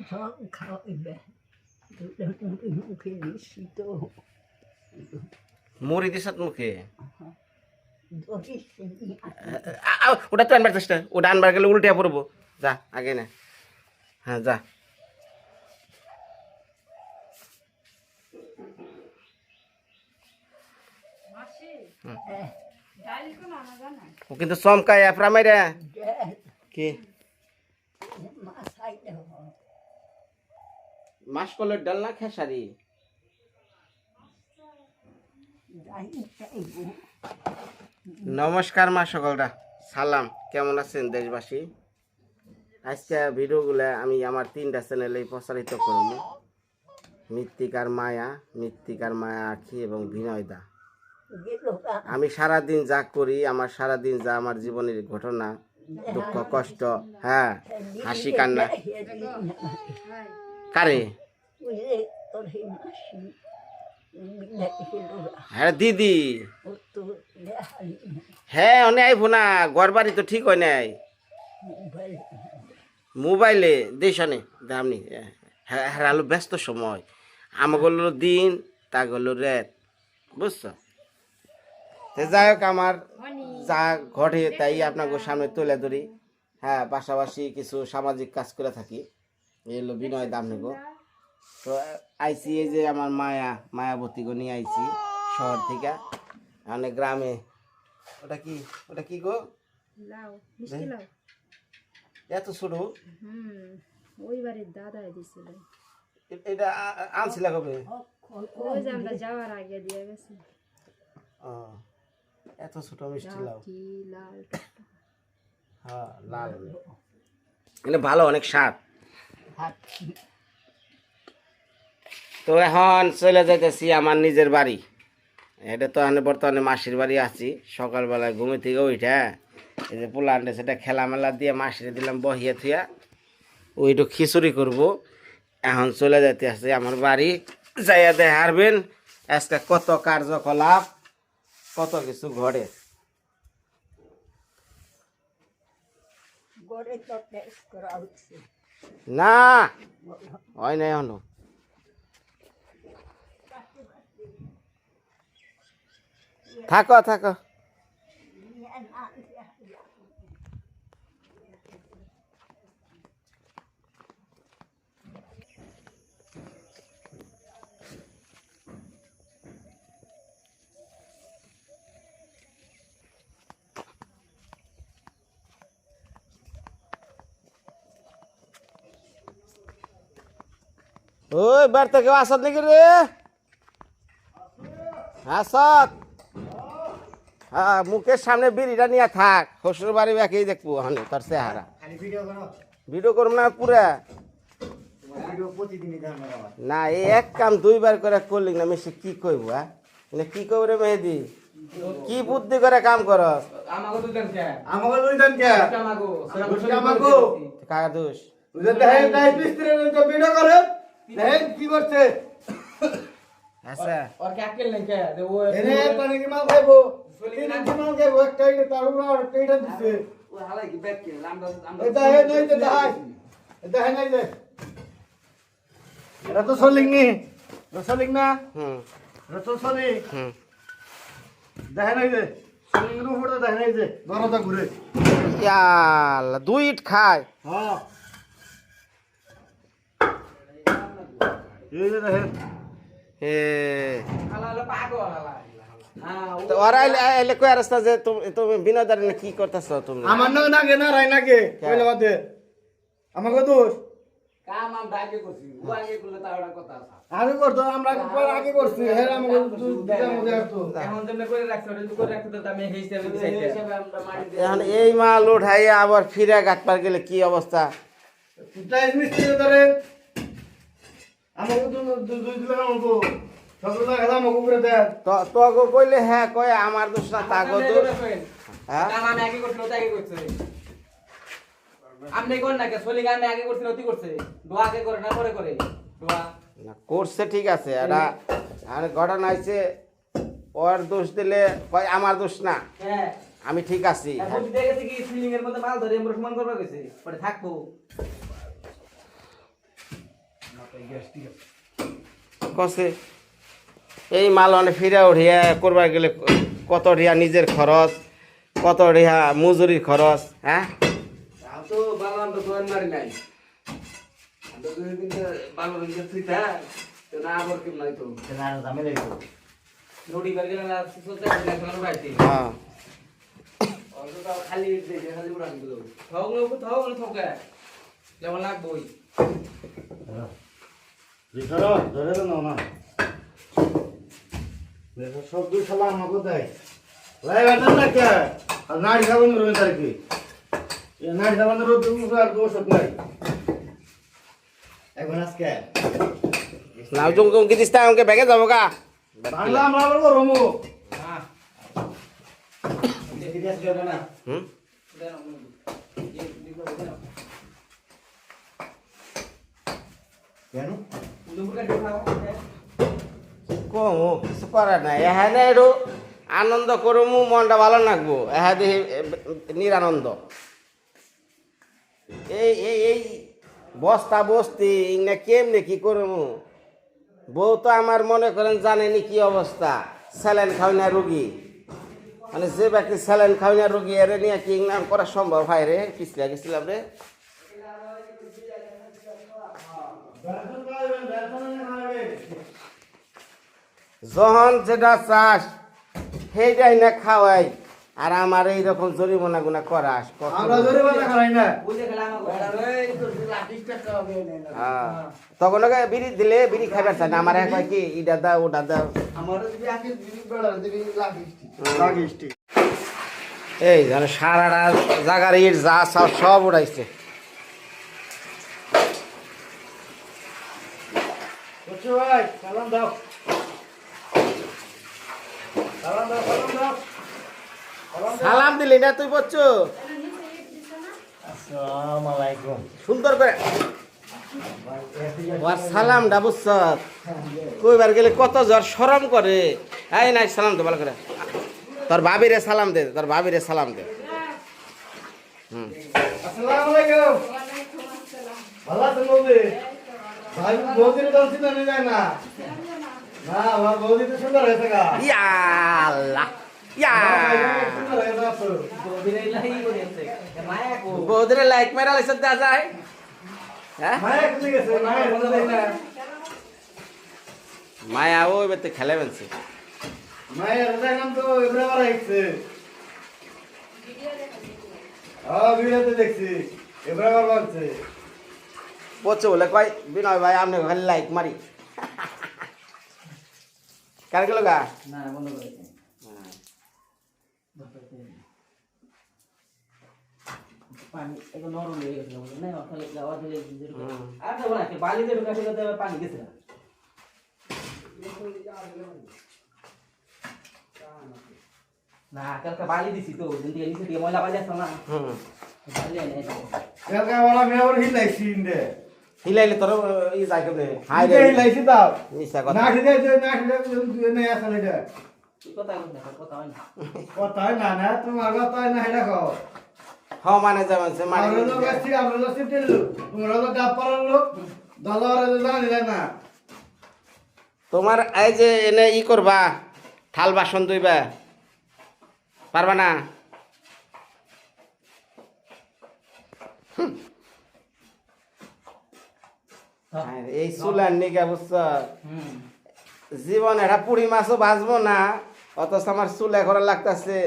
সব খাওয়াইবে মুখে নিশ্চিত মুড়ি দিস মুখে ধরিস ওটা তো আনবার চেষ্টা ওটা আনবার গেলে উল্টে পড়বো যা আগে না হ্যাঁ যা ও কিন্তু চমকায় প্রামাই রে কি মাস কলের ডাল না খেসারি নমস্কার মা সকলরা সালাম কেমন আছেন দেশবাসী আজকে ভিডিওগুলো আমি আমার 3টা চ্যানেলে প্রচারিত করব মৃত্তিকার মায়া আখি এবং বিনয়দা আমি সারাদিন যা করি আমার সারাদিন যা আমার জীবনের ঘটনা দুঃখ কষ্ট হ্যাঁ হাসি কান্না কারে হ্যাঁ দিদি হ্যাঁ অনেক আইব না ঘর বাড়ি তো ঠিক হয় নাই মোবাইলে দেশ অনেক দামনি হারালো ব্যস্ত সময় আমাগুলো দিন তা গেল রাত বুঝছো যাই হোক আমার যা ঘটে তাই আপনাকে সামনে তুলে ধরি হ্যাঁ পাশাপাশি কিছু সামাজিক কাজ করে থাকি এই হলো বিনয় দাম নেব তো আইসি এই যে আমার মায়াবতীকে নিয়ে আইছি শহর থেকে মানে গ্রামে ওটা কি গো এত ছোট ওই বাড়ির দাদাই দিছিল এটা আনছিল কবে ওই যে আমরা যাওয়ার আগে দিয়ে গেছে এত ছোট মিষ্টি লাউ লাল হ্যাঁ লাল মানে ভালো অনেক স্বাদ তো এখন চলে যাইতেছি আমার নিজের বাড়ি এটা তো আমি বর্তমানে মাসির বাড়ি আছি সকালবেলায় ঘুমে থেকে উঠে এই যে পোলান্ডে সেটা খেলামেলা দিয়ে মাসিরে দিলাম বহিয়ে থুয়া ওইটু খিচুড়ি করব এখন চলে যাইতে আসছে আমার বাড়ি যাইয়া দেখে হারবেন আজকে কত কার্যকলাপ কত কিছু ঘটে না হয় নাই এখনো থাকো ওই বাড়িতে কেউ আসত নাকি রে আসত হ্যাঁ মুখের সামনে বিড়িটা নিয়ে থাক শ্বশুর বাড়ি ব্যাকেই দেখবো হানি তোর চেহারা ভিডিও করব না পুরা না এই এক কাম 2বার করে করলি না মিশে কি কইব হ্যাঁ কি কইব রে মেহেদি কি বুদ্ধি করে কাম কর কাকা দোষ কি করছে আচ্ছা और क्या खेल नहीं क्या दे वो एने पानी की माल खाइबो सोली ना की माल खाइबो एक टाइम तारू ना और पेटा दिसे वो हाले की बैठ के लाम এটা হে নাই তো দাই এটা হে নাই দে এটা তো সোলিং নি সোলিং না এটা তো সোলি দেখাই নাই দে সোলিং এর উপরে দেখাই নাই দে দরজা ঘুরে ইয়াল্লা 2 ইট খায় হ্যাঁ এই দেখেন তো ওরা আইলে কই রাস্তা যে তুমি বিনোদার কি করতেছ তুমি আমার না গে না রাই না গে কইলে বাদে আমাকে দোষ কাম আমরা আগে করছি ও আগে করলে তার ওটা কথা আছে আগে করতো আমরা পর আগে করছি হে আমাকে এখন যেমন করে রাখছো ওটা তো করে রাখতে তো আমি এই হিসাবে দিছি আমরা মারি দিই এখন এই মাল উঠাইয়া আবার ফিরে গাটপার গেলে কি অবস্থা টাইম মিস্ত্রি ধরে আমাকে তো দুই দিন আমাকে সবটা খেলা আমাকে উপরে দেন তো তোকে কইলে হ্যাঁ কয় আমার দোষ না তাগো দোষ হ্যাঁ কাম আমি আগে করছি ওটা আগে করছে আপনি কোন না কে সলিং আমি আগে করছি নতি করছে দোয়া আগে করে না পরে করে দোয়া না করছে ঠিক আছে এটা আর ঘটনা হইছে ওর দোষ দিলে কয় আমার দোষ না হ্যাঁ আমি ঠিক আছি এখন দেখেছি কি সিলিং এর মধ্যে মাল ধরে আমরা সমান করবা গেছে পরে থাকবো কসে এই মাল অনেক ফিরে উঠিয়া করবার গেলে কত রিয়া নিজের খরচ, কত রিয়া মজুরির খরচ, হ্যাঁ? তো বালান তো কোন মারি নাই তো দিন বালান দিন তুইতা তো না আবার কি নাই তো না দামে লাগবে রোডি বাগে না সোতে না কোন বাইতে হ্যাঁ অল্প তো খালি দে খালি উড়ান দিলো থাও না থকে যেমন লাগবই ধরো ধরে নাও না দেখো সব দুই শালা আমাকে দেয় লাই বাটা না কে আর নাড়ি খাবেন রবে তার কি এ নাড়ি খাবেন রবে আর দোষ নাই এখন আজকে নাও জুম কি দিস্তা আমাকে ব্যাগে যাবো গা বাংলা আমরা বলবো রমু হ্যাঁ দেখি দেশ যাবে না হুম কেন কমু কিছু করার নাই এখানে একটু আনন্দ করমু, মনটা ভালো লাগবো। এহা দেখি নিরানন্দ এই এই এই বস্তা বস্তি না কেমনে কি করমু। বউ তো আমার মনে করেন জানেনি কি অবস্থা, স্যালাইন খাওয়াই না রুগী, মানে যে ব্যক্তি স্যালাইন খাওয়াই না রুগী এর নিয়ে কি নাম করা সম্ভব হয় রে? পিছলে গেছিলাম রে। যখন যেটা চাস সেইটাই না খাওয়াই, আর আমার এইরকম জরিমানা গুনা করাস। আমরা জরিমানা করাই না হ্যাঁ, তখন ওকে বিড়ি দিলে বিড়ি খাবার চায় না, আমার এক কি ইটা দাও ওটা দাও। এই জানো সারাটা জায়গার ইট যা সব উড়াইছে। ভাই সালাম দাও সালাম দাও সালাম দাও সালাম দিলি না তুই বলছো? আসসালামু আলাইকুম সুন্দর করে ওর সালামটা বুঝছ, কইবার গেলে কত জ্বর শরম করে। এই নাই সালাম দে ভালো করে, তোর ভাবিরে সালাম দে, তোর ভাবিরে সালাম দে। হুম আসসালামু আলাইকুম ভালো আছেন বৌদি? ভাই বৌদির দাম চিন্তা নেই যায় না না আমার বৌদি তো সুন্দর হয়েছে গা ইয়া আল্লাহ ইয়া সুন্দর হয়েছে তো বৌদিরে লাইক মেরা লাইছে দা যায়। হ্যাঁ মায়া কোথায় গেছে মায়া কোথায় না মায়া ওই বেতে খেলে বেনছে। মায়া দেখলাম তো এবারে আবার আইছে হ্যাঁ ভিডিওতে দেখছি এবারে আবার বলছে বলছে বলে কয় বিনয় ভাই আপনি খালি লাইক মারি। কার গেল গা? না বন্ধ করে পানি একটু নরম হয়ে গেছে না খালি গাওয়া দিলে আর দেবো না বালিতে ঢোকা ছিল পানি গেছে না কালকে বালি দিছি তো যদি নিচে দিয়ে ময়লা বালি আসতো না বালি এনে কালকে আবার আমি আবার হিলাইছি ইন্দে হিলাইলে তোর ই যাই কেমনে? হাই রে হিলাইছি দাও মিছা কথা। না ঠিক আছে না ঠিক আছে তুই না আসলে এটা কথা হয় না কথা হয় না কথা না না তোমার কথা না এটা কও হ মানে যেমন সে মানে আমরা তো গাছি আমরা তো সিটেল লোক তোমরা তো ডাব পাড়ার লোক দলরে তো জানি না তোমার এই যে এনে ই করবা থাল বাসন ধুইবা পারবা না? এই চুলার নিকা বুঝছ, জীবন এটা পুরি মাছও ভাজবো না, অথচ আমার চুলা করা লাগতেছে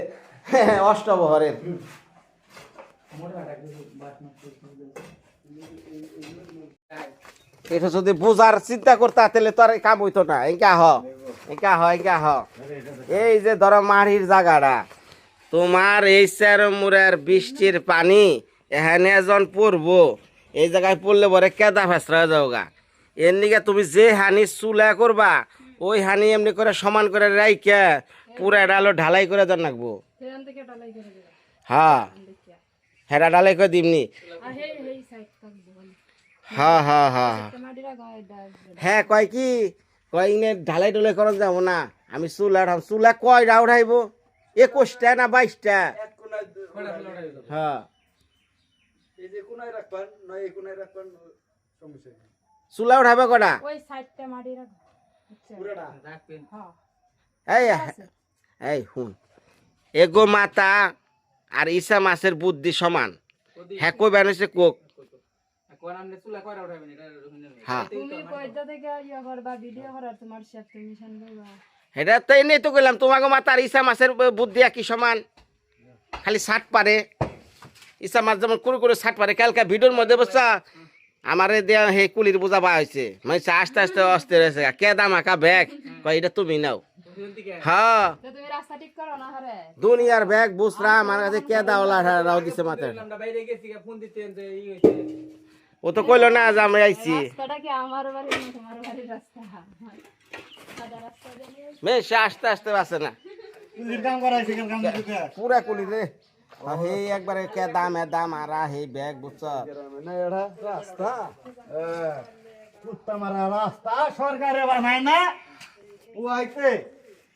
অষ্টবহরের। এটা যদি বুঝার চিন্তা করতে তাহলে তো আর কাম হইতো না। এঙ্কা হ এঙ্কা হ এঙ্কা হ। এই যে ধরো মাড়ির জায়গাটা, তোমার এই চেরমুরের বৃষ্টির পানি এখানে যখন পড়বো, এই জায়গায় পড়লে পরে কেদা ফেসরা হয়ে যাও গা। এর নিকে তুমি যে হানি চুলা করবা ওই হানি এমনি করে সমান করে রাইকে পুরা ডালো ঢালাই করে দেন রাখবো। সেখান থেকে ডালাই করে দেবে হ্যাঁ হেরা ঢালাই করে দিমনি। আর হেই সাইড থাকবো হ্যাঁ হ্যাঁ হ্যাঁ মাটিরা গায়ে ডাল হ্যাঁ কয় কি কয় ইনে ঢালাই টুলাই করা যাবো না, আমি চুলা উঠাম। চুলা কয়টা উঠাইব? 21টা না 22টা? হ্যাঁ এই যে কোনায় রাখবেন নয় এই কোনায় রাখবেন সমস্যা নেই চুলা উঠাবে কটা ওই সাইডটা মাটি রাখো পুরোটা হ্যাঁ এই এই শুন এগো মাতা আর ঈসা মাছের বুদ্ধি সমান হ্যাঁ কই বানাইছে কোক হ্যাঁ তুমি কয়টা থেকে ইয়া করবা ভিডিও করার তোমার সাথে মিশন করবা এটা তো এনেই তো কইলাম তোমাকে মাতা আর ঈসা মাছের বুদ্ধি একই সমান খালি ষাট পারে ঈসা মাছ যেমন করে ষাট পারে কালকে ভিডিওর মধ্যে বসা আমারে দেয়া হে কুলির বোঝা বা হয়েছে মানে আস্তে আস্তে অস্থির হয়েছে কে দাম আঁকা ব্যাগ কয় এটা তুমি নাও হ্যাঁ তো তুমি রাস্তা ঠিক করো না হরে দুনিয়ার ব্যাগ বুসরা আমার কাছে কে দাওলা রাও দিছে মাথায় ও তো কইলো না যে আমি আইছি রাস্তাটা কি আমার বাড়ি না তোমার বাড়ির রাস্তা সাদা রাস্তা দিয়ে বেশ আস্তে আস্তে আছে না কুলির কাম করাইছে কাম দিতে পুরা কুলি রে হে একবারে কে দাম আর হে ব্যাগ বুঝছ না এটা রাস্তা কুত্তা মারা রাস্তা সরকারে বানায় না ও আইতে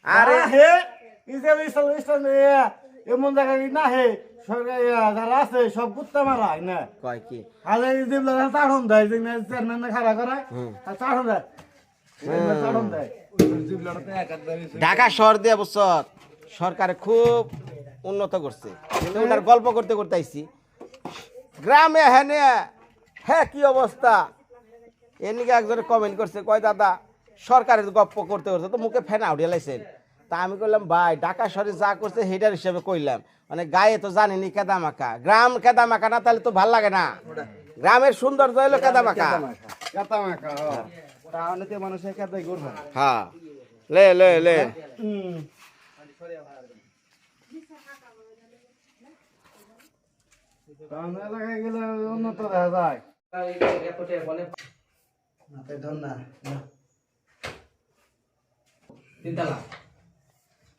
আরে হে ইসলাম এমন জায়গা না হে সরকার যারা আছে সব কুত্তা মারা না কয় কি আলে দিবলা চাড়ন দেয় যে চেয়ারম্যান খাড়া করায় আর চাড়ন দেয় চাড়ন দেয় ঢাকা শহর দিয়ে বুঝছ সরকারে খুব উন্নত করছে কিন্তু ওটার গল্প করতে করতে আইছি গ্রামে হ্যাঁ কি অবস্থা এদিকে একজনে কমেন্ট করছে কয় দাদা সরকারের গল্প করতে করতে তো মুখে ফেনা উঠিয়ে লাইছেন তা আমি কইলাম ভাই ঢাকা শহরে যা করছে হেটার হিসেবে কইলাম মানে গায়ে তো জানিনি কেদামাকা গ্রাম কেদামাকা না তাহলে তো ভাল লাগে না গ্রামের সৌন্দর্য হইলো কেদামাকা কাতামাকা তাহলে তো মানুষের কাতাই করবে হ্যাঁ লে লে লে টাউন এলাকায় গেলে উন্নত দেখা যায় মাথায় ধর না তিনতলা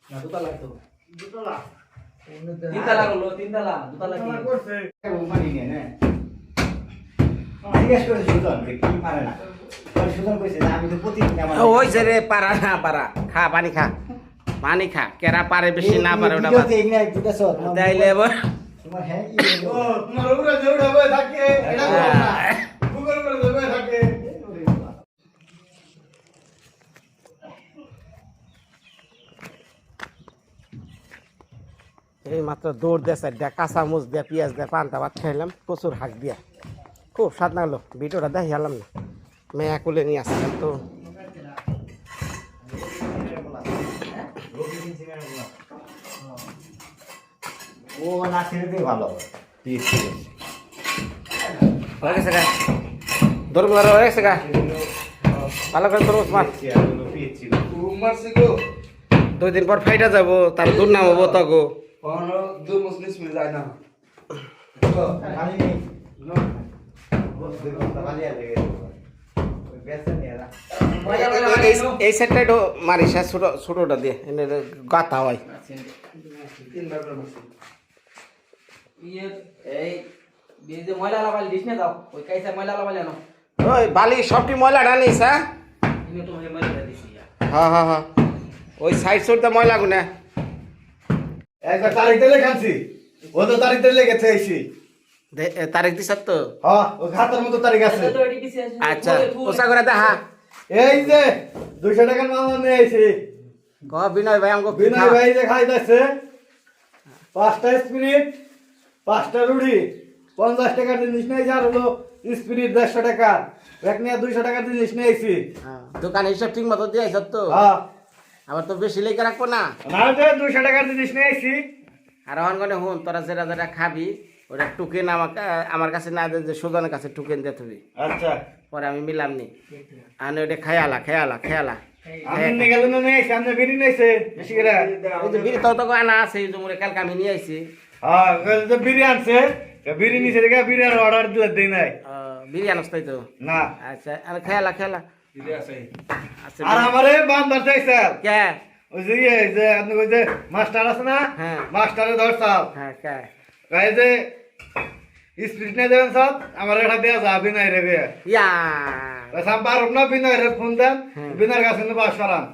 না দুতলা তো দুতলা তিনতলা হলো তিনতলা দুতলা কি করছে মানি নিয়ে না জিজ্ঞেস করে সুজন কি পারে না সুজন কইছে যে আমি তো প্রতিদিন আমার ওই যে রে পারা না পারা খা পানি খা কেরা পারে বেশি না পারে ওটা বাদ। তাইলে এবার তোমার হ্যাঁ ও তোমার উপরে যেটা বয়ে থাকে এটা করো না গুগল করে বয়ে থাকে এই মাত্র দৌড় দিয়ে সাইড দিয়ে কাঁচা মুচ দিয়ে পেঁয়াজ দিয়ে পান্তা ভাত খাইলাম প্রচুর হাঁক দিয়া খুব স্বাদ লাগলো ভিডিওটা দেখি আলাম না মেয়া কুলে নিয়ে আসলাম তো ও না ছেড়ে ভালো পিস হয়ে গেছে গা দরগুলো হয়ে গেছে গা ভালো করে তরমুজ মার মারছি গো 2 দিন পর ফাইটা যাবো তার দূর নাম হবো তো গো কখনো দুই মুসলিম মিল যায় না খালি নেই খালি আছে বেসন নিয়ে না এই সেটটা একটু মারিস হ্যাঁ ছোটোটা দিয়ে এনে গাতা হয় তিনবার করে মারছি ইয়ে এই যে ময়লা লাগাল দিস না দাও ওই কাইসা ময়লা লাগাল না ওই বালি সবটি ময়লা ডানিস হ্যাঁ ইনে তো ময়লা দিছি হ্যাঁ ওই সাইড সুটটা ময়লা গুনে একবার তারিখ দিলে খাচ্ছি ও তো তারিখ দিলে গেছে এসি তারিখ দিছ তো হ্যাঁ ও খাতার মতো তারিখ আছে আচ্ছা পোষা করে দেখা এই যে 200 টাকার মাল নিয়ে আইছি ক বিনয় ভাই আমাকে বিনয় ভাই যে খাইতেছে 5টা স্পিরিট 5টা রুটি 50 টাকার জিনিস নিয়ে যার হলো স্পিরিট 150 টাকা এক নিয়ে 200 টাকার জিনিস নিয়ে আইছি দোকানে হিসাব ঠিক মতো দিয়েছ তো হ্যাঁ আবার তো বেশি লেগে রাখবো না না যে 200 টাকার জিনিস নিয়ে আইছি আর অনগনে হুন তোরা যেটা যেটা খাবি ওটা টুকেন আমার কাছে না দে যে সুজনের কাছে টুকেন দিয়ে তুমি আচ্ছা পরে আমি মিলাম নি আর ওটা খেয়ালা আমি নিয়ে গেল না নিয়ে আইছি আমি বিড়ি নিয়েছে বেশি করে ওই যে বিড়ি তো আনা আছে এই যে মোরে কালকে আমি নিয়ে আইছি হ্যাঁ যে বিড়ি আনছে বিড়ি নিচে দেখে বিড়ি আর অর্ডার দিলে দেই নাই বিড়ি আনস তাই তো না আচ্ছা আর খেয়ালা আচ্ছা আর আমারে বান্দর চাইছে কে ওই যে ইয়ে যে আপনি ওই যে মাস্টার আছে না হ্যাঁ। মাস্টারে ধরছাল হ্যাঁ কে কয় যে স্পিরিট নিয়ে যাবেন সব আমার এটা দেওয়া যাবে না রে বে ইয়া সাম পারব না বিনয় রে ফোন দেন বিনয়ের কাছে নিয়ে বাস করান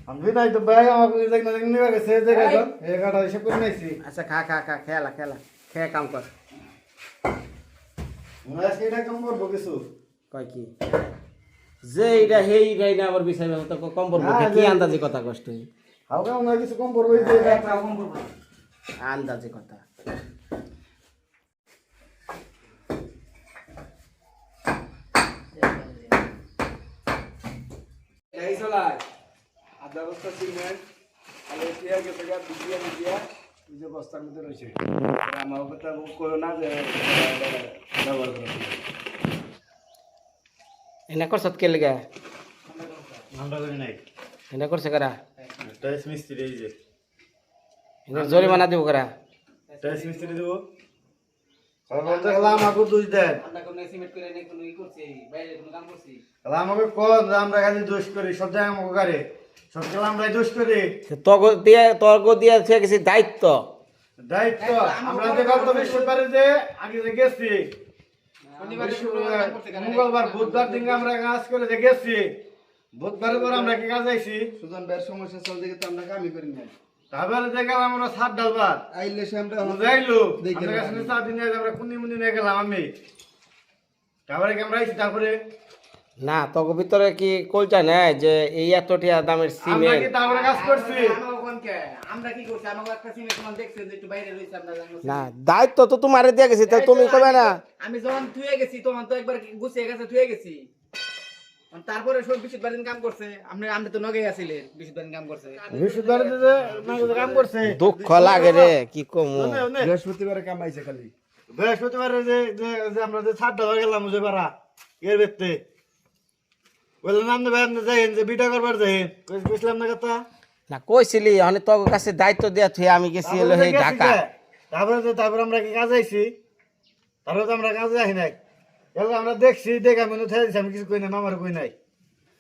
আমি বিনয় তো ভাই আমাকে দেখনা নিয়ে গেছে যে গেছে এই কাটা হিসাব করে নিয়েছি আচ্ছা খা খেয়ালা খেয়ে কাম কর মনে আজকে এটা কাম করবো কিছু কয় কি যে এইটা হেই না আবার বিষয় তো কম পড়বো না, কি যে- আন্দাজে কথা কষ্ট হালকা মনে হয় কিছু কম পড়বে এই যে একটা কম পড়বে আন্দাজে কথা এই চলাই আধা বস্তা সিমেন্ট আর এই টিয়া গেছে গা বিজিয়া বিজিয়া এই যে বস্তার মধ্যে রয়েছে আমার কথা করো না যে ব্যবহার করো এনা করছত কে লেগা আমরা করি নাই এনা করছে কারা টাইস মিস্ত্রি এই যে এনা জরিমানা দিব কারা টাইস মিস্ত্রি দেবো বলতে গেলাম আমাকে দোষ দেন আমরা কোন এস্টিমেট করে নেই কোন ই করছি বাইরে কোন কাম করছি তাহলে আমাকে কোন যে আমরা খালি দোষ করি সব জায়গায় আমাকে গাড়ি সব খেলা আমরা দোষ করি তর্ক দিয়ে ঠিক আছে দায়িত্ব দায়িত্ব আমরা যে গত বৃহস্পতিবারে যে আগে যে গেছি মঙ্গলবার বুধবার দিন আমরা কাজ করে যে গেছি বুধবারের পর আমরা কি কাজ আইছি সুজন বের সমস্যা চল দিকে তো আমরা কামই করি না তারপরে যে গেলাম আমরা সাত ডালবার আইলে সে আমরা বুঝাইলো আমরা কাছে সাত দিন আমরা কুন্দি মুন্দি নিয়ে গেলাম আমি তারপরে কি আমরা আইছি তারপরে না তর্ক ভিতরে কি কলচা নেয় যে এই এতটিয়া দামের আমরা সিমেন্ট কি তারপরে কাজ করছি আমরা কি করছি আমাকে একটা সিমেন্ট মান দেখছেন যে একটু বাইরে রইছে আমরা জানো না দায়িত্ব তো তোমারে দিয়ে গেছি তাই তুমি কবে না আমি যখন ধুয়ে গেছি তখন তো একবার গুছিয়ে গেছে ধুয়ে গেছি তারপরে সব বিশুদ্ধ দিন কাম করছে আপনি তো নগে আছিলেন বিশুদ্ধ দিন কাম করছে বৃহস্পতিবারে যে কাম করছে দুঃখ লাগে রে কি কমু বৃহস্পতিবারে কাম আইছে খালি বৃহস্পতিবারে যে যে যে আমরা যে সাত ডালবার গেলাম যে পারা এর বেতে বললাম আপনি ভাই আপনি যাইন যে বিটা করবার যাইন কইছিলাম না কথা না কইছিলি মানে তোর কাছে দায়িত্ব দিয়া থুই আমি গেছি হলো এই ঢাকা তারপরে আমরা কি কাজ আইছি তারপরে তো আমরা কাজে আই নাই এবার আমরা দেখছি দেখে আমি উঠে আমি কিছু কই নাই মামার কই নাই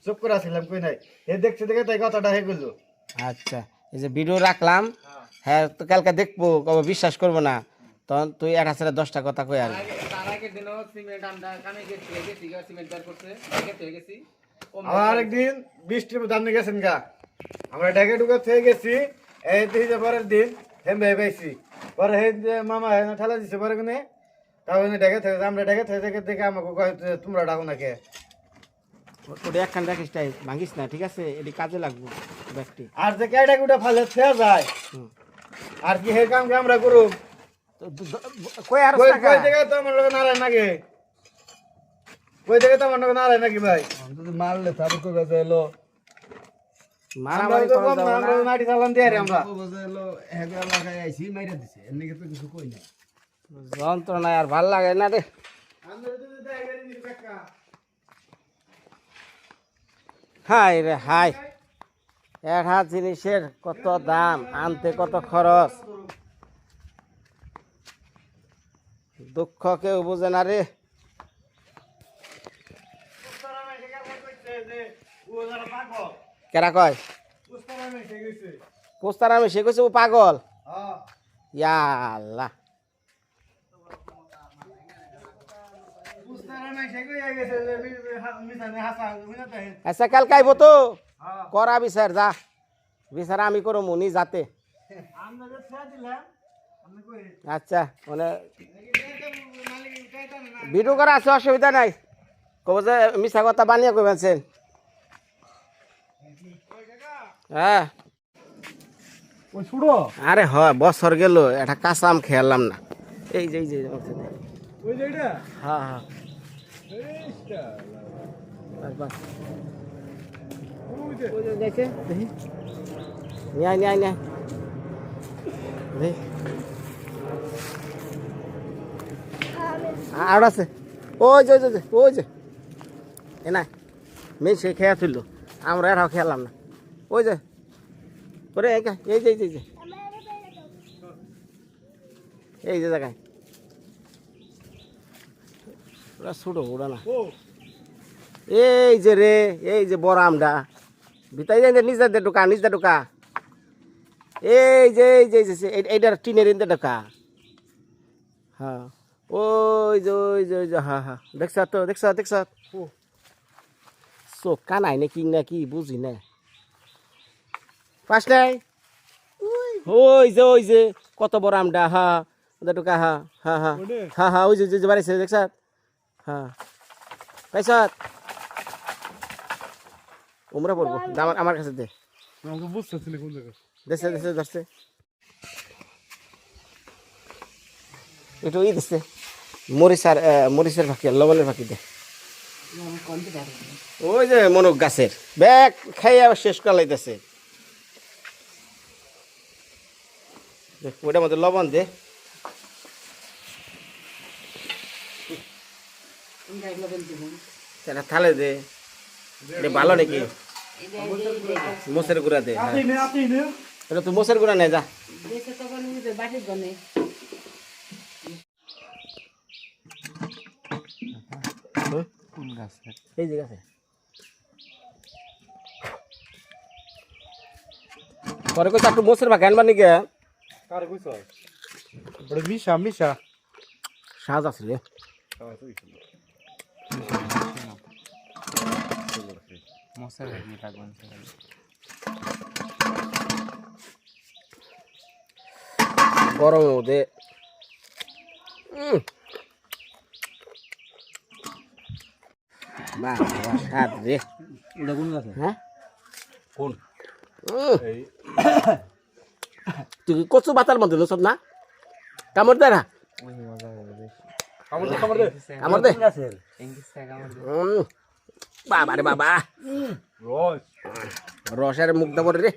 চুপ করে আসছিলাম কই নাই এ দেখছি দেখে তাই কথাটা হয়ে গেল আচ্ছা এই যে ভিডিও রাখলাম হ্যাঁ তো কালকে দেখবো কবে বিশ্বাস করবো না তখন তুই 1010টা কথা কই আর তার আগের দিনও সিমেন্ট আমরা কামে গেছি সিমেন্ট বের করছে হয়ে গেছি আবার আরেকদিন বৃষ্টির মধ্যে আপনি গেছেন গা আমরা ডেকে ঢুকে থেকে গেছি এই যে পরের দিন হেম ভাই পাইছি পরে হে যে মামা হে ঠেলা দিছে পরে কোনে তাহলে ডেকে থেকে আমরা ডেকে থেকে দেখে আমাকে কয় যে তোমরা ডাকো না কে ওটা একখান রাখিস তাই ভাঙিস না ঠিক আছে এটি কাজে লাগবো ব্যাগটি আর যে কে ডাকে ওটা ফালে থেয়া যায় হুম। আর কি হে কাম আমরা করুম কই আর কই কই থেকে তো আমার লোক নারায় নাকি কই থেকে তো আমার লোক নারায় নাকি ভাই যদি মারলে তারপর কই বাজে এলো মারামারি আমরা তো করা কম না, যাবে আমরা না। তো মাটি চালান দিয়ে আমরা বাজে এলো হেগা লাগাই আইছি মাইরা দিছে এর নিকে তো কিছু কই না যন্ত্রণা আর ভাল লাগে না রে হাই রে হাই একটা জিনিসের কত দাম আনতে কত খরচ দুঃখ কেউ বুঝে না রে কেরা কয় পোস্তার আমি সে কইছে ও পাগল ইয়া আল্লাহ আচ্ছা কালকে আইব তো করা বিচার যা বিচার আমি করো মুনি যাতে আচ্ছা মানে ভিডিও করা আছে অসুবিধা নাই কব যে মিশা কথা বানিয়ে কইবেন হ্যাঁ ওই ছুড়ো আরে হয় বছর গেল একটা কাঁচা আম খেয়ালাম না এই যে ওই যে এটা হ্যাঁ হ্যাঁ বাস বাস ওই যে দেখে দেখি নিয়ে নিয়ে নিয়ে দেখি আর আছে ওই যে ওই যে এ না মেয়ে সে খেয়া তুললো আমরা এরাও খেলাম না ওই যে ওরে এই যে এই যে জায়গায় ওরা ছোটো ওরা না এই যে রে এই যে বড় আমটা ভিতরে যাই নিজে ঢোকা এই যে এইটার টিনের ইন্দে ঢোকা হ্যাঁ ওই যে হ্যাঁ দেখছ চোখ কানাই না কি বুঝি না পাস নাই ওই যে কত বড় আমটা হ্যাঁ ওদের ঢোকা হ্যাঁ ওই যে বাড়িছে দেখছ হ্যাঁ পয়সা উমরা পড়বো আমার কাছে দে আমাকে বুঝতেছি না কোন জায়গা দেশে দেশে ধরছে একটু ই দিচ্ছে মরিচের ফাঁকি লবণের ফাঁকি দে ওই যে মনুক গাছের ব্যাগ খাইয়ে আবার শেষ করা লাইতেছে ওইটার মধ্যে লবণ দে সেটা থালে দে এটা ভালো নাকি মোষের গুঁড়া দে হ্যাঁ। এটা তুই মোষের গুঁড়া নে যা এই যে গাছে পরে কই একটু মোষের ভাগ আনবার নাকি কারে কইছ বড় মিশা সাজ আছে রে গরম দে বাহ স্বাদ রে এটা কোন গাছে হ্যাঁ কোন এই তুই কচু বাতার মধ্যে সব না কামড় দে না কামড় দে কামড় দে গাছের বাবা রে বাবা রস রসের মুখ দেবো রে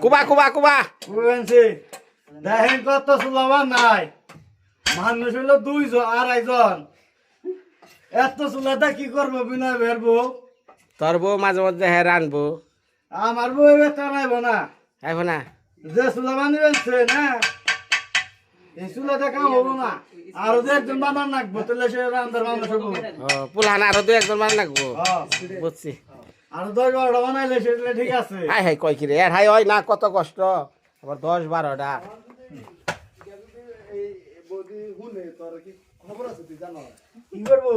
কুবা কুবা কুবা বুঝেছি দেখেন কত সুলাবা নাই মানুষ হইলো 2 জন 2.5 জন এত সুলাটা কি করবো বিনা বেরবো তোর বউ মাঝে মধ্যে হ্যাঁ রানবো আমার বউ বেটা নাইব না আইব না যে সুলাবা নিবেছে না এই সুলাটা কাম হবো না আরো যে একজন বানান নাকবো তাহলে সে রান্দার মানুষ হবো ও পুলান আরো দু একজন মান লাগবো বুঝছি আরো 10-12টা বানাইলে সেটা ঠিক আছে হাই হাই কয় কি রে হাই হয় না কত কষ্ট আবার 10-12টা কি করবো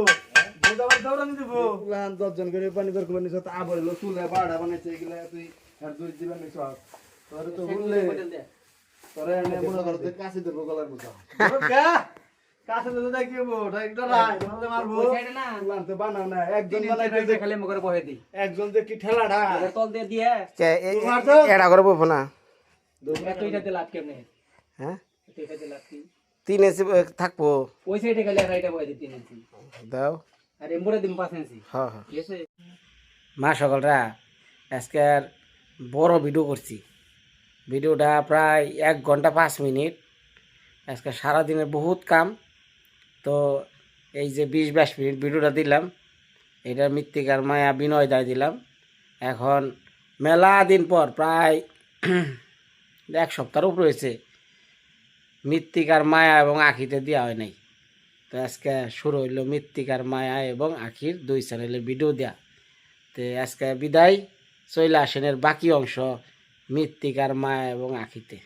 বোঝাবার দৌড়ানি দিব প্লান 10 জন করে পানি বের করে নিছ তা আবার হলো চুলে বাড়া বানাইছে এগুলা তুই আর দুই দিবেন নিছ তোরে তো বললে তোরে এনে মনে করতে কাছে দেব গলার মতো কাছে তো দেখিবো ডাইরেক্টর রাই বললে মারবো প্লান তো বানাও না একজন বানাইতে যে খালি মগরে বহে দি একজন যে কি ঠেলাটা এড়া করে বলবো না এতইটাতে লাভ কেমনে হ্যাঁ এতইটাতে লাভ কি 3 ইঞ্চি থাকবো ওই সাইডে গেলে আর এটা বয়ে দিতে নিছি দাও আর এমবরে দিম 5 ইঞ্চি হ্যাঁ হ্যাঁ ঠিক আছে মা সকলরা আজকে আর বড় ভিডিও করছি ভিডিওটা প্রায় 1 ঘন্টা 5 মিনিট আজকে সারাদিনের বহুত কাম তো এই যে 20-22 মিনিট ভিডিওটা দিলাম এটা মৃত্তিকার মায়া বিনয় দায় দিলাম এখন মেলা দিন পর প্রায় 1 সপ্তাহের উপর হয়েছে মৃত্তিকার মায়া এবং আখিতে দেওয়া হয় নাই তো আজকে শুরু হইলো মৃত্তিকার মায়া এবং আখির 2 চ্যানেলের ভিডিও দেয়া তো আজকে বিদায় চলে আসেনের বাকি অংশ মৃত্তিকার মায়া এবং আখিতে।